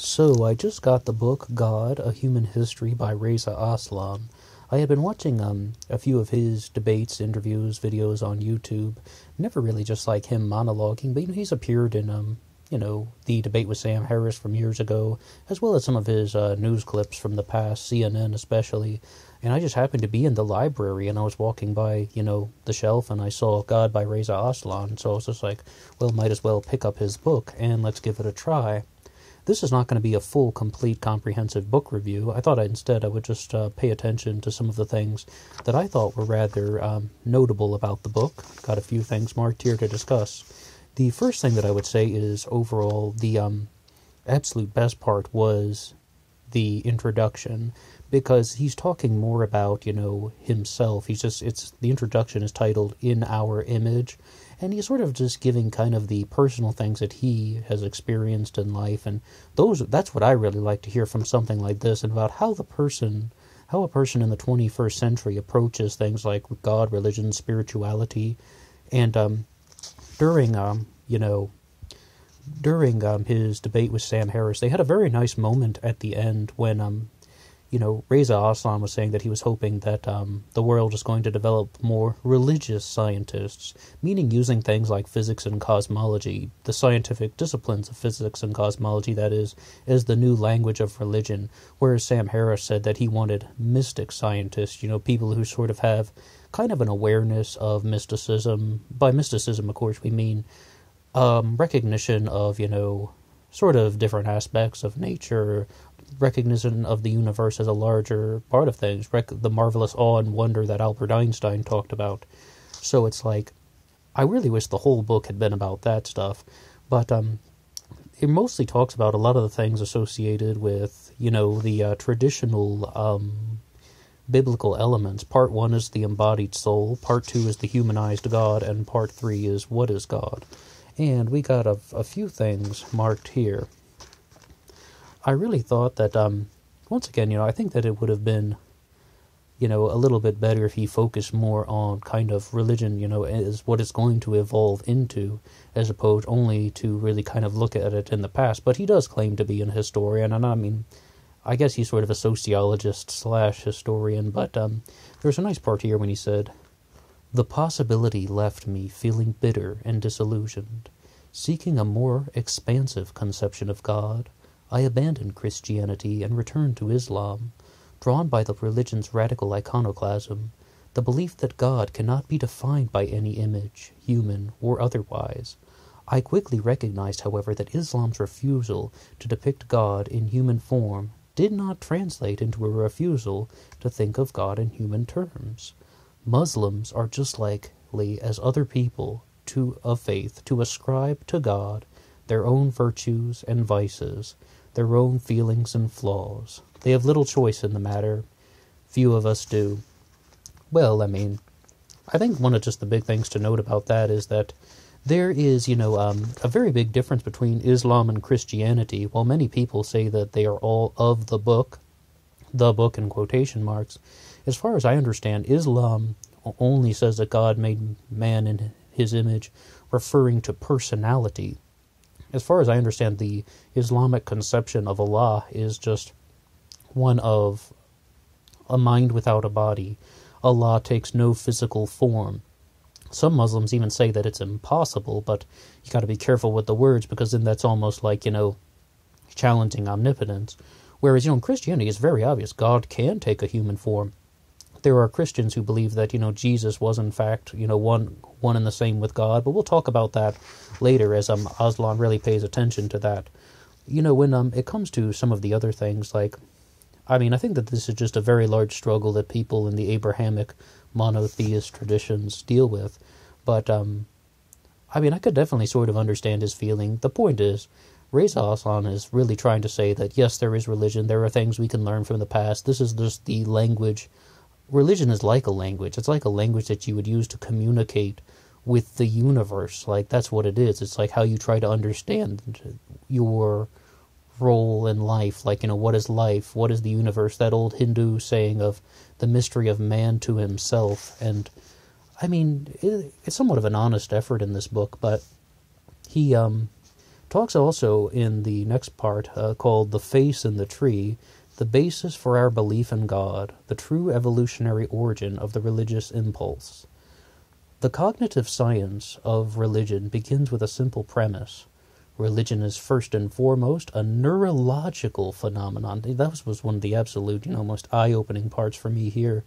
So, I just got the book God, A Human History by Reza Aslan. I had been watching a few of his debates, interviews, videos on YouTube. Never really just like him monologuing, but he's appeared in the debate with Sam Harris from years ago, as well as some of his news clips from the past, CNN especially. And I just happened to be in the library, and I was walking by, the shelf, and I saw God by Reza Aslan. So I was just like, well, might as well pick up his book, and let's give it a try. This is not going to be a full, complete, comprehensive book review. I thought instead I would just pay attention to some of the things that I thought were rather notable about the book. Got a few things marked here to discuss. The first thing that I would say is overall the absolute best part was the introduction, because he's talking more about, himself. The introduction is titled In Our Image, and he's sort of just giving kind of the personal things that he has experienced in life, and that's what I really like to hear from something like this, and about how a person in the 21st century approaches things like God, religion, spirituality, and during his debate with Sam Harris, they had a very nice moment at the end when Reza Aslan was saying that he was hoping that the world is going to develop more religious scientists, meaning using things like physics and cosmology, the scientific disciplines of physics and cosmology, that is, as the new language of religion, whereas Sam Harris said that he wanted mystic scientists, people who sort of have kind of an awareness of mysticism. By mysticism, of course, we mean recognition of, sort of different aspects of nature, recognition of the universe as a larger part of things, the marvelous awe and wonder that Albert Einstein talked about. So it's like, I really wish the whole book had been about that stuff, but it mostly talks about a lot of the things associated with, the traditional biblical elements. Part 1 is the embodied soul, Part 2 is the humanized God, and Part 3 is what is God. And we got a few things marked here. I really thought that, once again, I think that it would have been, a little bit better if he focused more on kind of religion, as what it's going to evolve into, as opposed only to really kind of look at it in the past. But he does claim to be an historian, and I guess he's sort of a sociologist/historian, but there's a nice part here when he said, "The possibility left me feeling bitter and disillusioned. Seeking a more expansive conception of God, I abandoned Christianity and returned to Islam, drawn by the religion's radical iconoclasm, the belief that God cannot be defined by any image, human or otherwise. I quickly recognized, however, that Islam's refusal to depict God in human form did not translate into a refusal to think of God in human terms. Muslims are just likely as other people of faith to ascribe to God their own virtues and vices, their own feelings and flaws. They have little choice in the matter. Few of us do." Well, I think one of just the big things to note about that is that there is, a very big difference between Islam and Christianity. While many people say that they are all of the book in quotation marks, as far as I understand, Islam only says that God made man in his image, referring to personality. As far as I understand, the Islamic conception of Allah is just one of a mind without a body. Allah takes no physical form. Some Muslims even say that it's impossible, but you got to be careful with the words, because then that's almost like, challenging omnipotence. Whereas, in Christianity, it's very obvious God can take a human form. There are Christians who believe that, Jesus was in fact, one and the same with God, but we'll talk about that later as Aslan really pays attention to that. When it comes to some of the other things, I think that this is just a very large struggle that people in the Abrahamic monotheist traditions deal with, but, I could definitely sort of understand his feeling. The point is, Reza Aslan is really trying to say that, yes, there is religion, there are things we can learn from the past, this is just the language. Religion is like a language. It's like a language that you would use to communicate with the universe. That's what it is. It's like how you try to understand your role in life. What is life? What is the universe? That old Hindu saying of the mystery of man to himself. And, it's somewhat of an honest effort in this book, but he Talks also in the next part called The Face in the Tree, the basis for our belief in God, the true evolutionary origin of the religious impulse. The cognitive science of religion begins with a simple premise. Religion is first and foremost a neurological phenomenon. That was one of the absolute, most eye-opening parts for me here.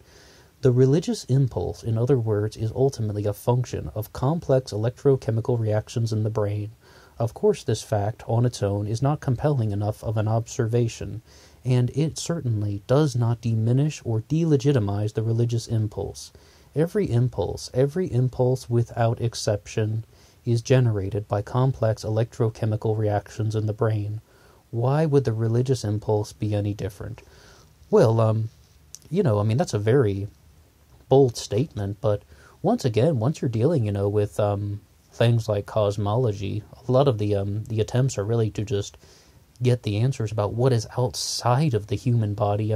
The religious impulse, in other words, is ultimately a function of complex electrochemical reactions in the brain. Of course, this fact, on its own, is not compelling enough of an observation, and it certainly does not diminish or delegitimize the religious impulse. Every impulse without exception, is generated by complex electrochemical reactions in the brain. Why would the religious impulse be any different? Well, that's a very bold statement, but once you're dealing, with things like cosmology, a lot of the attempts are really to just get the answers about what is outside of the human body.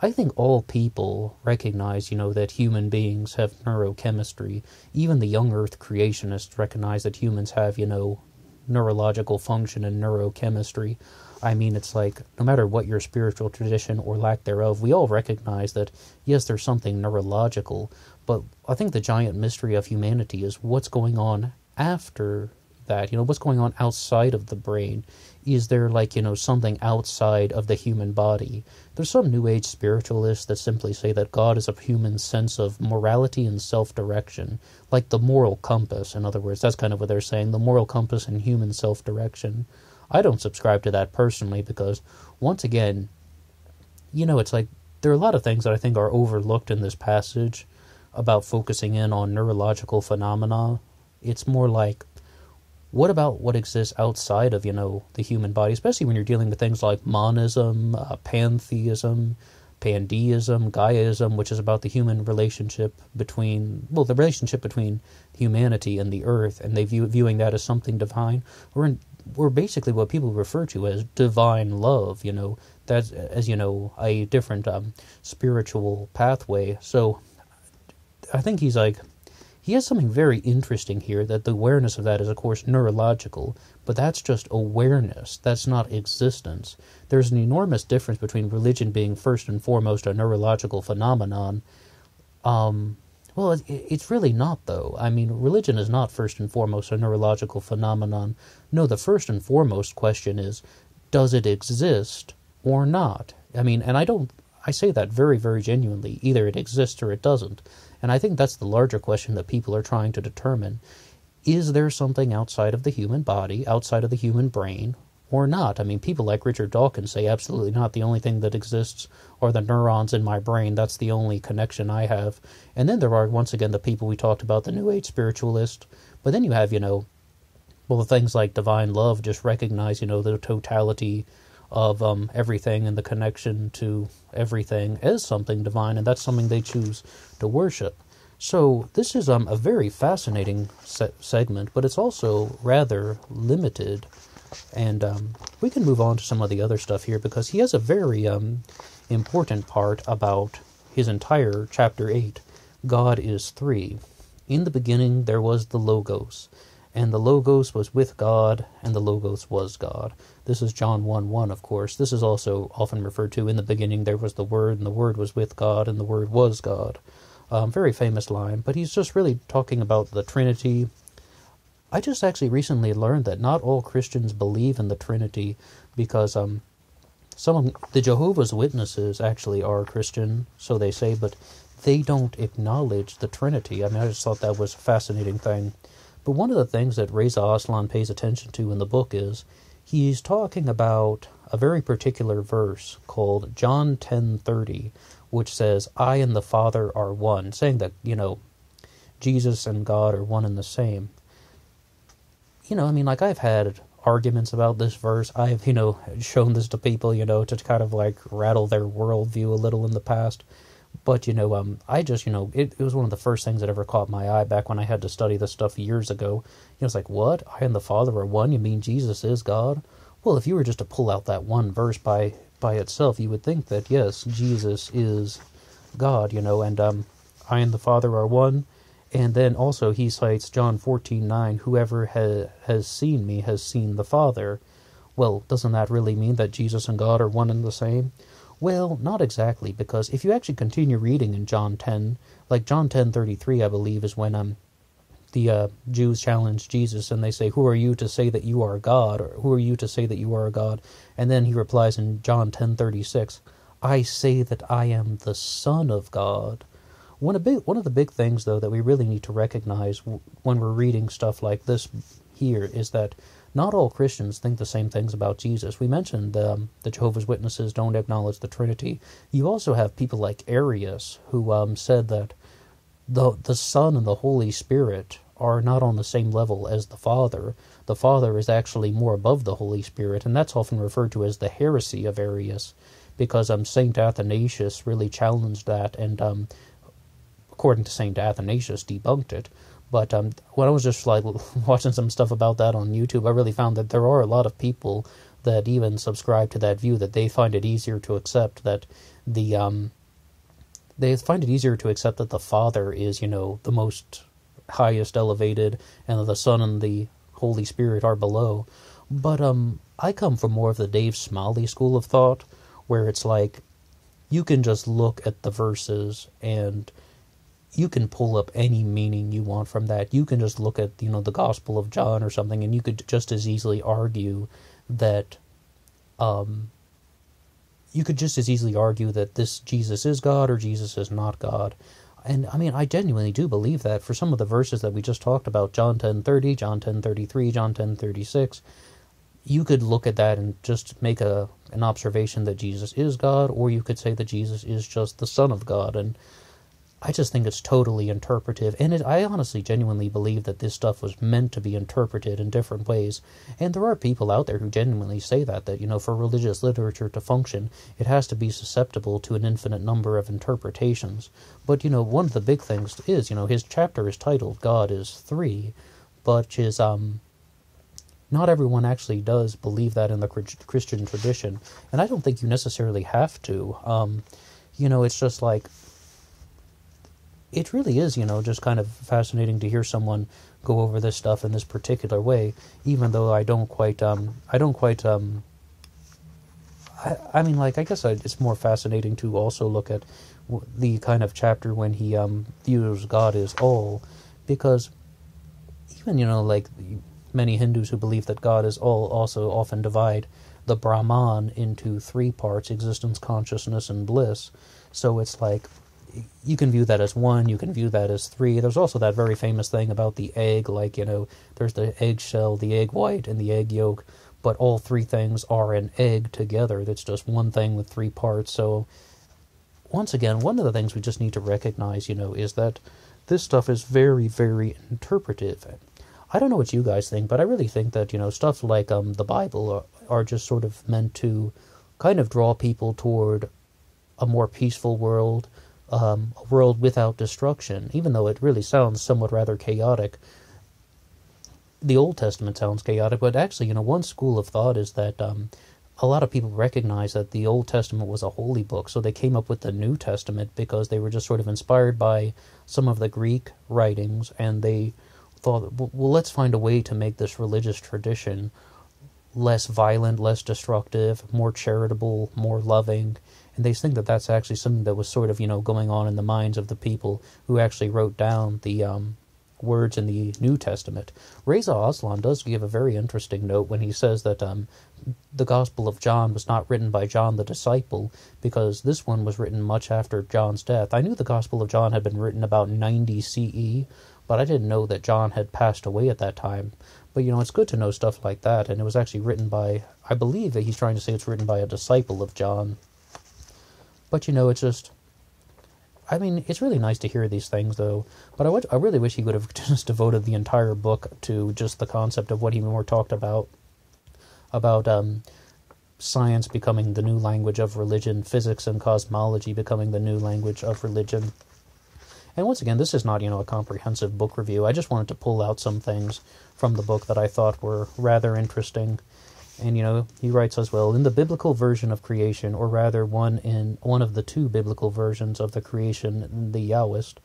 I think all people recognize, that human beings have neurochemistry. Even the young Earth creationists recognize that humans have, neurological function and neurochemistry. It's like, no matter what your spiritual tradition or lack thereof, we all recognize that, yes, there's something neurological, but I think the giant mystery of humanity is what's going on after that, what's going on outside of the brain. Is there, something outside of the human body? There's some New Age spiritualists that simply say that God is a human sense of morality and self-direction, like the moral compass. In other words, that's kind of what they're saying, the moral compass and human self-direction. I don't subscribe to that personally because, once again, it's like there are a lot of things that I think are overlooked in this passage about focusing in on neurological phenomena. It's more like, what about what exists outside of, the human body, especially when you're dealing with things like monism, pantheism, pandeism, Gaiaism, which is about the human relationship between humanity and the earth, and they viewing that as something divine, or basically what people refer to as divine love, that's as, a different spiritual pathway. So I think he has something very interesting here, that the awareness of that is, of course, neurological, but that's just awareness. That's not existence. There's an enormous difference between religion being first and foremost a neurological phenomenon. It's really not, though. Religion is not first and foremost a neurological phenomenon. No, the first and foremost question is, does it exist or not? I say that very, very genuinely. Either it exists or it doesn't. And I think that's the larger question that people are trying to determine. Is there something outside of the human body, outside of the human brain, or not? People like Richard Dawkins say absolutely not. The only thing that exists are the neurons in my brain. That's the only connection I have. And then there are, once again, the people we talked about, the New Age spiritualists. But then you have, the things like divine love just recognize, the totality of everything and the connection to everything as something divine, and that's something they choose to worship. So this is a very fascinating segment, but it's also rather limited, and we can move on to some of the other stuff here, because he has a very important part about his entire chapter 8. God is three. In the beginning there was the Logos, and the Logos was with God, and the Logos was God. This is John 1:1, of course. This is also often referred to, in the beginning there was the Word, and the Word was with God, and the Word was God. Very famous line, but he's just really talking about the Trinity. I just actually recently learned that not all Christians believe in the Trinity, because some of the Jehovah's Witnesses actually are Christian, so they say, but they don't acknowledge the Trinity. I just thought that was a fascinating thing. But one of the things that Reza Aslan pays attention to in the book is he's talking about a very particular verse called John 10:30, which says, I and the Father are one, saying that, Jesus and God are one and the same. I've had arguments about this verse. I've, shown this to people, to kind of rattle their worldview a little in the past. But, I just, it was one of the first things that ever caught my eye back when I had to study this stuff years ago. It's like, what? I and the Father are one? You mean Jesus is God? Well, if you were just to pull out that one verse by itself, you would think that, yes, Jesus is God, and I and the Father are one. And then also he cites John 14:9, whoever has seen me has seen the Father. Well, doesn't that really mean that Jesus and God are one and the same? Well, not exactly, because if you actually continue reading in John 10, like John 10:33, I believe, is when the Jews challenge Jesus and they say, who are you to say that you are God? Or who are you to say that you are a God? And then he replies in John 10:36, I say that I am the Son of God. One of the big things, though, that we really need to recognize when we're reading stuff like this here is that not all Christians think the same things about Jesus. We mentioned the Jehovah's Witnesses don't acknowledge the Trinity. You also have people like Arius, who said that the Son and the Holy Spirit are not on the same level as the Father. The Father is actually more above the Holy Spirit, and that's often referred to as the heresy of Arius, because St. Athanasius really challenged that, and according to St. Athanasius, debunked it. But when I was just like watching some stuff about that on YouTube, I really found that there are a lot of people that even subscribe to that view, that they find it easier to accept that the Father is, the most highest elevated, and the Son and the Holy Spirit are below. But I come from more of the Dave Smalley school of thought, where it's like you can just look at the verses and you can pull up any meaning you want from that. You can just look at, the Gospel of John or something, and you could just as easily argue that, this Jesus is God or Jesus is not God. And, I genuinely do believe that for some of the verses that we just talked about, John 10:30, John 10:33, John 10:36, you could look at that and just make an observation that Jesus is God, or you could say that Jesus is just the Son of God, and I just think it's totally interpretive, and I honestly genuinely believe that this stuff was meant to be interpreted in different ways, and there are people out there who genuinely say that for religious literature to function, it has to be susceptible to an infinite number of interpretations. But, one of the big things is, his chapter is titled God is Three, but not everyone actually does believe that in the Christian tradition, and I don't think you necessarily have to. It's just like, it really is, just kind of fascinating to hear someone go over this stuff in this particular way, even though I guess it's more fascinating to also look at the kind of chapter when he views God as all, because even, many Hindus who believe that God is all also often divide the Brahman into three parts: existence, consciousness, and bliss. So it's like, you can view that as one, you can view that as three. There's also that very famous thing about the egg, there's the eggshell, the egg white, and the egg yolk, but all three things are an egg together. That's just one thing with three parts. So, once again, one of the things we just need to recognize, is that this stuff is very, very interpretive. I don't know what you guys think, but I really think that, stuff like the Bible are just sort of meant to kind of draw people toward a more peaceful world, a world without destruction, even though it really sounds somewhat rather chaotic. The Old Testament sounds chaotic, but actually, one school of thought is that a lot of people recognize that the Old Testament was a holy book, so they came up with the New Testament because they were just sort of inspired by some of the Greek writings, and they thought, well, let's find a way to make this religious tradition less violent, less destructive, more charitable, more loving. And they think that that's actually something that was sort of, going on in the minds of the people who actually wrote down the words in the New Testament. Reza Aslan does give a very interesting note when he says that the Gospel of John was not written by John the disciple, because this one was written much after John's death. I knew the Gospel of John had been written about 90 CE, but I didn't know that John had passed away at that time. But, it's good to know stuff like that, and it was actually written by, I believe that he's trying to say it's written by a disciple of John. But, it's just, it's really nice to hear these things, though. But I really wish he would have just devoted the entire book to just the concept of what he more talked about science becoming the new language of religion, physics and cosmology becoming the new language of religion. And once again, this is not, a comprehensive book review. I just wanted to pull out some things from the book that I thought were rather interesting. And, he writes as well, in the biblical version of creation, or rather one of the two biblical versions of the creation, the Yahwist,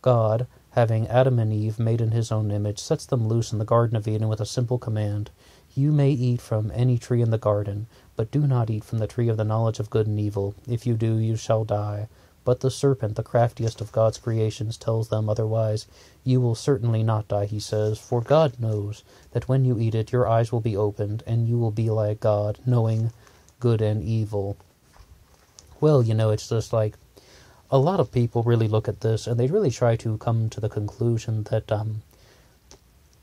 God, having Adam and Eve made in his own image, sets them loose in the Garden of Eden with a simple command: "You may eat from any tree in the garden, but do not eat from the tree of the knowledge of good and evil. If you do, you shall die." But the serpent, the craftiest of God's creations, tells them otherwise. "You will certainly not die," he says, "for God knows that when you eat it, your eyes will be opened, and you will be like God, knowing good and evil." Well, it's just like, a lot of people really look at this, and they really try to come to the conclusion that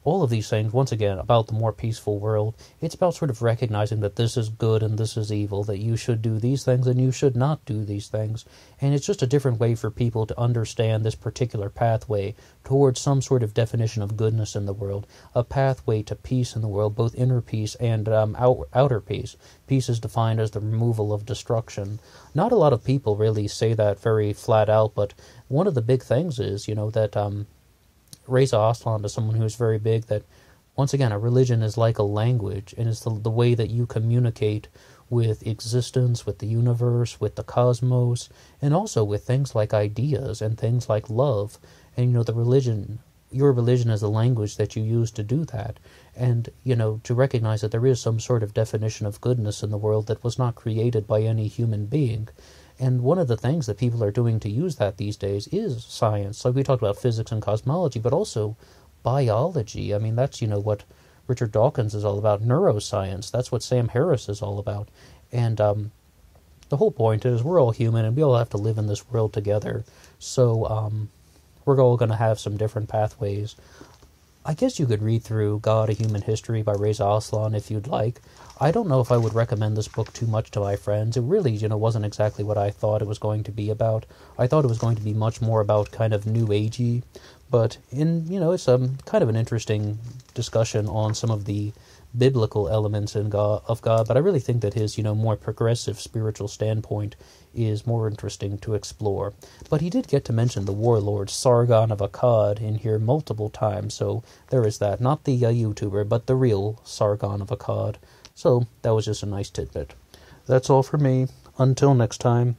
all of these things, once again, about the more peaceful world, it's about sort of recognizing that this is good and this is evil, that you should do these things and you should not do these things. And it's just a different way for people to understand this particular pathway towards some sort of definition of goodness in the world, a pathway to peace in the world, both inner peace and outer peace. Peace is defined as the removal of destruction. Not a lot of people really say that very flat out, but one of the big things is, that Reza Aslan is someone who's very big, that, once again, a religion is like a language, and it's the way that you communicate with existence, with the universe, with the cosmos, and also with things like ideas and things like love. And, your religion is the language that you use to do that. And, to recognize that there is some sort of definition of goodness in the world that was not created by any human being. And one of the things that people are doing to use that these days is science. Like we talked about physics and cosmology, but also biology. I mean, that's, what Richard Dawkins is all about. Neuroscience. That's what Sam Harris is all about. And the whole point is we're all human and we all have to live in this world together. So we're all going to have some different pathways. I guess you could read through God, A Human History by Reza Aslan if you'd like. I don't know if I would recommend this book too much to my friends. It really, wasn't exactly what I thought it was going to be about. I thought it was going to be much more about kind of new agey, but it's kind of an interesting discussion on some of the biblical elements of God, but I really think that his, more progressive spiritual standpoint is more interesting to explore. But he did get to mention the warlord Sargon of Akkad in here multiple times, so there is that. Not the YouTuber, but the real Sargon of Akkad. So that was just a nice tidbit. That's all for me. Until next time.